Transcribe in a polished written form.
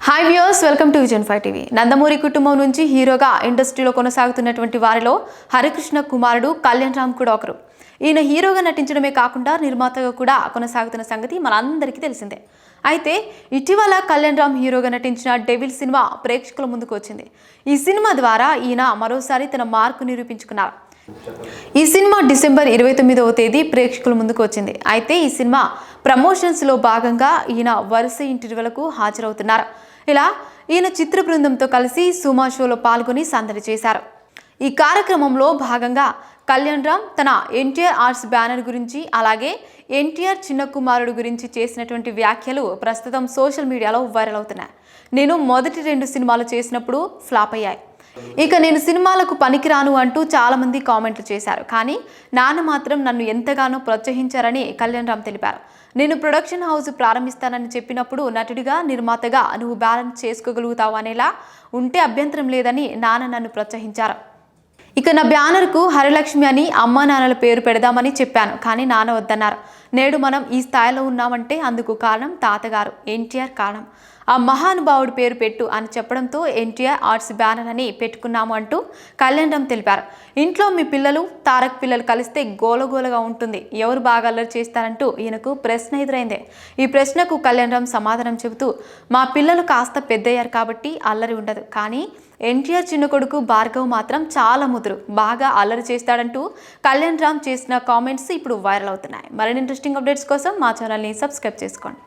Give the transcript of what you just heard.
Hi viewers, welcome to vision 5 TV. Nandamuri కుటుంబం నుంచి హీరోగా ఇండస్ట్రీలో కొనసాగుతున్నటువంటి వారిలో హరికృష్ణ కుమారుడు కళ్యాణ్ రామ్ కూడా ఒకరు. ఈయన హీరోగా నటించడమే కాకుండా నిర్మాతగా కూడా కొనసాగుతున్న సంగతి మనందరికీ తెలిసిందే. అయితే ఇటీవల కళ్యాణ్ రామ్ హీరోగా నటించిన డెవిల్ సినిమా ప్రేక్షకుల ముందుకు వచ్చింది. ఈ సినిమా ద్వారా ఈయన మరోసారి తన మార్కు నిరూపించుకున్నారు. ఈ సినిమా డిసెంబర్ 29వ తేదీ ప్రేక్షకుల ముందుకు వచ్చింది. అయితే ఈ సినిమా ప్రమోషన్స్లో భాగంగా ఈయన వరుస ఇంటర్వ్యూలకు హాజరవుతున్నారు. ఇలా ఈయన చిత్ర బృందంతో కలిసి సుమా షోలో పాల్గొని సందడి చేశారు. ఈ కార్యక్రమంలో భాగంగా కళ్యాణ్ రామ్ తన ఎన్టీఆర్ ఆర్ట్స్ బ్యానర్ గురించి, అలాగే ఎన్టీఆర్ చిన్న కుమారుడు గురించి చేసినటువంటి వ్యాఖ్యలు ప్రస్తుతం సోషల్ మీడియాలో వైరల్ అవుతున్నాయి. నేను మొదటి 2 సినిమాలు చేసినప్పుడు ఫ్లాప్ అయ్యాయి, ఇక నేను సినిమాలకు పనికిరాను అంటూ చాలామంది కామెంట్లు చేశారు. కానీ నాన్న మాత్రం నన్ను ఎంతగానో ప్రోత్సహించారని కళ్యాణ్ రామ్ తెలిపారు. నేను ప్రొడక్షన్ హౌస్ ప్రారంభిస్తానని చెప్పినప్పుడు నటుడిగా, నిర్మాతగా నువ్వు బ్యాలెన్స్ చేసుకోగలుగుతావు అనేలా ఉంటే అభ్యంతరం లేదని నాన్న నన్ను ప్రోత్సహించారు. ఇక నా బ్యానర్కు హరిలక్ష్మి అని అమ్మా నాన్నల పేరు పెడదామని చెప్పాను, కానీ నాన్న వద్దన్నారు. నేడు మనం ఈ స్థాయిలో ఉన్నామంటే అందుకు కారణం తాతగారు ఎన్టీఆర్ కారణం. ఆ మహానుభావుడి పేరు పెట్టు అని చెప్పడంతో ఎన్టీఆర్ ఆర్ట్స్ బ్యానర్ అని పెట్టుకున్నాము అంటూ కళ్యాణ్ రామ్ తెలిపారు. ఇంట్లో మీ పిల్లలు, తారక్ పిల్లలు కలిస్తే గోలగోలగా ఉంటుంది, ఎవరు బాగా అల్లరి చేస్తారంటూ ఈయనకు ప్రశ్న ఎదురైంది. ఈ ప్రశ్నకు కళ్యాణ్ రామ్ సమాధానం చెబుతూ, మా పిల్లలు కాస్త పెద్దయ్యారు కాబట్టి అల్లరి ఉండదు, కానీ ఎన్టీఆర్ చిన్న కొడుకు భార్గవ్ మాత్రం చాలా ముదురు, బాగా అల్లరి చేస్తాడంటూ కళ్యాణ్ రామ్ చేసిన కామెంట్స్ ఇప్పుడు వైరల్ అవుతున్నాయి. మరిన్ని ఇంట్రెస్టింగ్ అప్డేట్స్ కోసం మా ఛానల్ని సబ్స్క్రైబ్ చేసుకోండి.